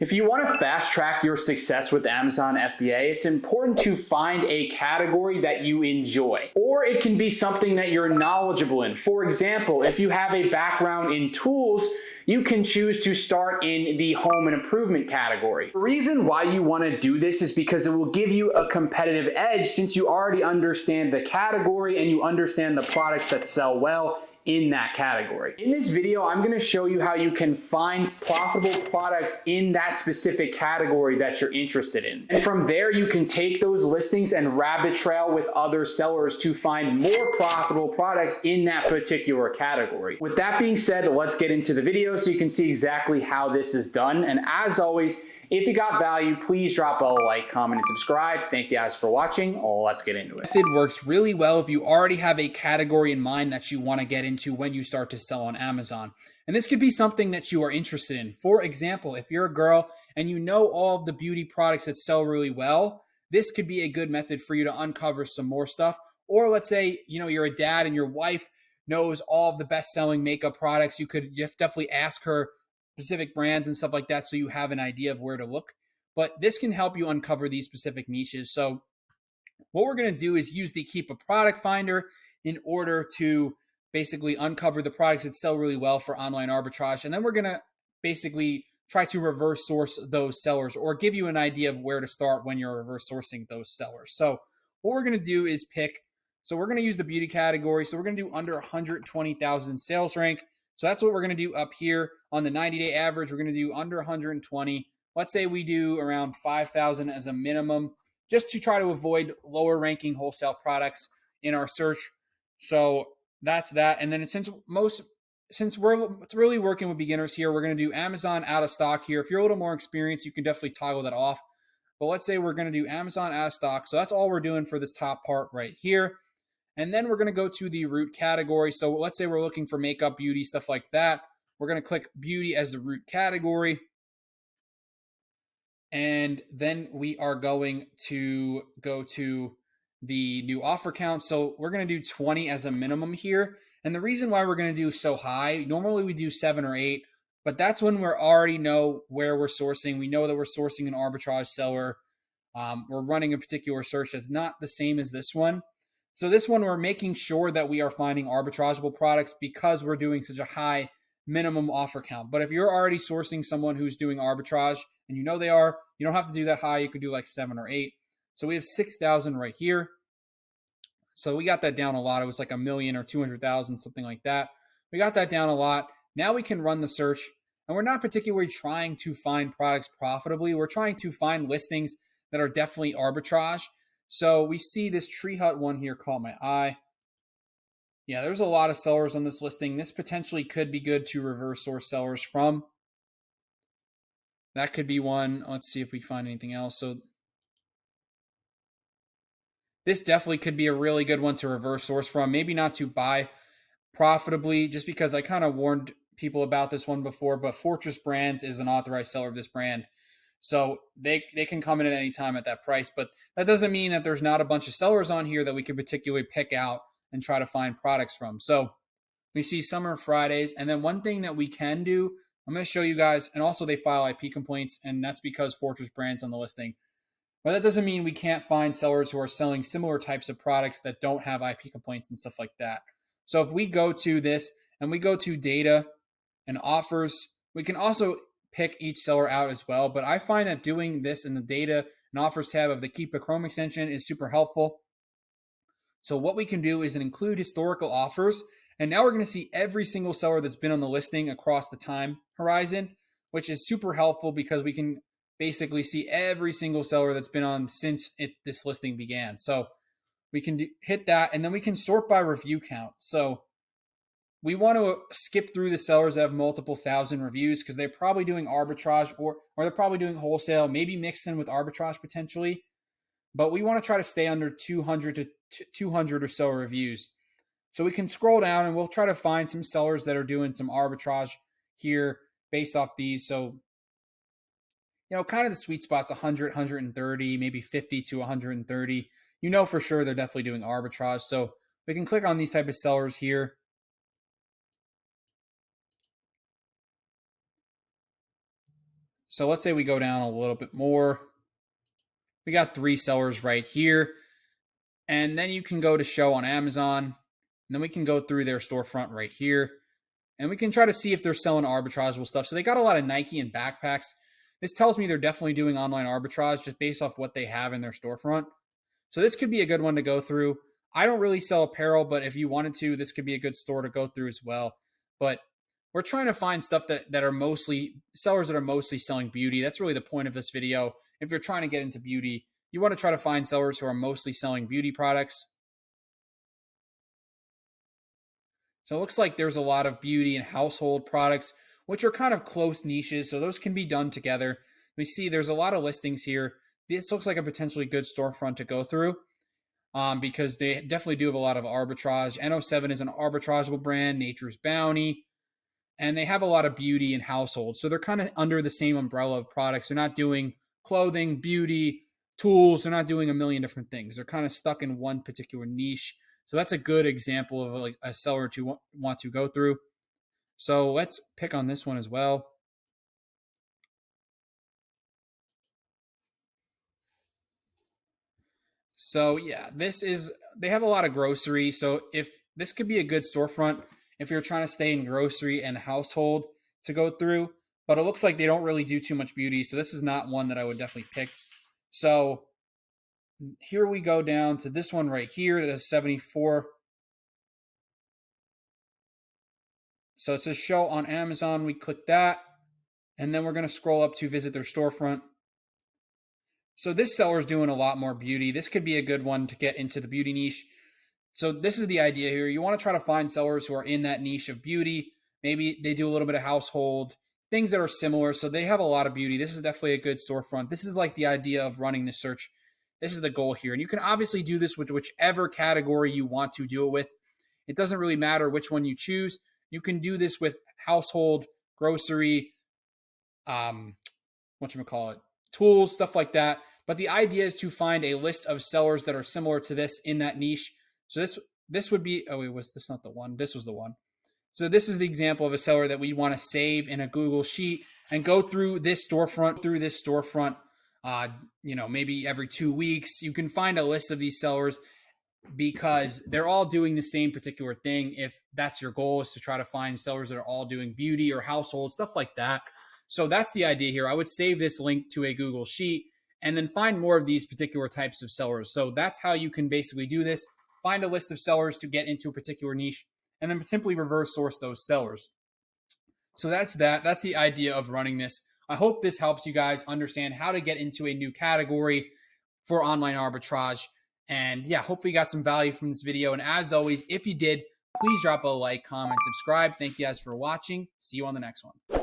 If you want to fast track your success with Amazon FBA, it's important to find a category that you enjoy, or it can be something that you're knowledgeable in. For example, if you have a background in tools, you can choose to start in the home and improvement category. The reason why you want to do this is because it will give you a competitive edge since you already understand the category and you understand the products that sell well in that category. In this video, I'm going to show you how you can find profitable products in that specific category that you're interested in. And from there, you can take those listings and rabbit trail with other sellers to find more profitable products in that particular category. With that being said, let's get into the video so you can see exactly how this is done. And as always, if you got value, please drop a like, comment, and subscribe. Thank you guys for watching. Let's get into it. It works really well if you already have a category in mind that you want to get into when you start to sell on Amazon. And this could be something that you are interested in. For example, if you're a girl and you know all of the beauty products that sell really well, this could be a good method for you to uncover some more stuff. Or let's say, you're a dad and your wife knows all of the best-selling makeup products. You could definitely ask her specific brands and stuff like that so you have an idea of where to look. But this can help you uncover these specific niches. So what we're going to do is use the Keepa product finder in order to basically uncover the products that sell really well for online arbitrage. And then we're going to basically try to reverse source those sellers or give you an idea of where to start when you're reverse sourcing those sellers. So what we're going to do is we're going to use the beauty category. So we're going to do under 120,000 sales rank. So that's what we're going to do up here on the 90-day average. We're going to do under 120. Let's say we do around 5,000 as a minimum, just to try to avoid lower ranking wholesale products in our search. So that's that. And then since we're really working with beginners here, we're going to do Amazon out of stock here. If you're a little more experienced, you can definitely toggle that off. But let's say we're going to do Amazon out of stock. So that's all we're doing for this top part right here. And then we're going to go to the root category. So let's say we're looking for makeup, beauty, stuff like that. We're going to click beauty as the root category. And then we are going to go to the new offer count. So we're going to do 20 as a minimum here. And the reason why we're going to do so high, normally we do 7 or 8, but that's when we already know where we're sourcing. We know that we're sourcing an arbitrage seller. We're running a particular search that's not the same as this one. So this one, we're making sure that we are finding arbitrageable products because we're doing such a high minimum offer count. But if you're already sourcing someone who's doing arbitrage and you know they are, you don't have to do that high. You could do like 7 or 8. So we have 6,000 right here. So we got that down a lot. It was like 1 million or 200,000, something like that. We got that down a lot. Now we can run the search, and we're not particularly trying to find products profitably. We're trying to find listings that are definitely arbitrage. So we see this Tree Hut one here caught my eye. Yeah, there's a lot of sellers on this listing. This potentially could be good to reverse source sellers from. That could be one. Let's see if we find anything else. So this definitely could be a really good one to reverse source from. Maybe not to buy profitably, just because I kind of warned people about this one before, but Fortress Brands is an authorized seller of this brand. So they can come in at any time at that price, but that doesn't mean that there's not a bunch of sellers on here that we could particularly pick out and try to find products from. So we see Summer Fridays. And then one thing that we can do, I'm going to show you guys, and also they file IP complaints, and that's because Fortress Brands on the listing. But that doesn't mean we can't find sellers who are selling similar types of products that don't have IP complaints and stuff like that. So if we go to this and we go to data and offers, we can also pick each seller out as well. But I find that doing this in the data and offers tab of the Keepa Chrome extension is super helpful. So what we can do is include historical offers. And now we're going to see every single seller that's been on the listing across the time horizon, which is super helpful because we can basically see every single seller that's been on since this listing began. So we can hit that, and then we can sort by review count. So we want to skip through the sellers that have multiple thousand reviews because they're probably doing arbitrage or they're probably doing wholesale, maybe mixed in with arbitrage potentially. But we want to try to stay under 200 to 200 or so reviews. So we can scroll down and we'll try to find some sellers that are doing some arbitrage here based off these. So, kind of the sweet spot's 100, 130, maybe 50 to 130. For sure they're definitely doing arbitrage. So we can click on these type of sellers here. So let's say we go down a little bit more. We got 3 sellers right here. And then you can go to show on Amazon. And then we can go through their storefront right here. And we can try to see if they're selling arbitrageable stuff. So they got a lot of Nike and backpacks. This tells me they're definitely doing online arbitrage just based off what they have in their storefront. So this could be a good one to go through. I don't really sell apparel, but if you wanted to, this could be a good store to go through as well. But we're trying to find stuff that are mostly sellers that are mostly selling beauty. That's really the point of this video. If you're trying to get into beauty, you want to try to find sellers who are mostly selling beauty products. So it looks like there's a lot of beauty and household products, which are kind of close niches. So those can be done together. We see there's a lot of listings here. This looks like a potentially good storefront to go through because they definitely do have a lot of arbitrage. N07 is an arbitrageable brand, Nature's Bounty, and they have a lot of beauty and household. So they're kind of under the same umbrella of products. They're not doing clothing, beauty, tools. They're not doing a million different things. They're kind of stuck in one particular niche. So that's a good example of like a seller to want to go through. So let's pick on this one as well. So yeah, they have a lot of grocery. So if this could be a good storefront if you're trying to stay in grocery and household to go through, but it looks like they don't really do too much beauty. So this is not one that I would definitely pick. So here we go down to this one right here that is 74. So it says show on Amazon. We click that, and then we're going to scroll up to visit their storefront. So this seller is doing a lot more beauty. This could be a good one to get into the beauty niche. So this is the idea here. You want to try to find sellers who are in that niche of beauty. Maybe they do a little bit of household, things that are similar. So they have a lot of beauty. This is definitely a good storefront. This is like the idea of running the search. This is the goal here. And you can obviously do this with whichever category you want to do it with. It doesn't really matter which one you choose. You can do this with household, grocery, tools, stuff like that. But the idea is to find a list of sellers that are similar to this in that niche. So this would be, oh wait, was this not the one? This was the one. So this is the example of a seller that we want to save in a Google Sheet and go through this storefront, maybe every 2 weeks. You can find a list of these sellers because they're all doing the same particular thing. If that's your goal, is to try to find sellers that are all doing beauty or household, stuff like that. So that's the idea here. I would save this link to a Google Sheet and then find more of these particular types of sellers. So that's how you can basically do this. Find a list of sellers to get into a particular niche and then simply reverse source those sellers. So that's that. That's the idea of running this. I hope this helps you guys understand how to get into a new category for online arbitrage. And yeah, hopefully you got some value from this video. And as always, if you did, please drop a like, comment, subscribe. Thank you guys for watching. See you on the next one.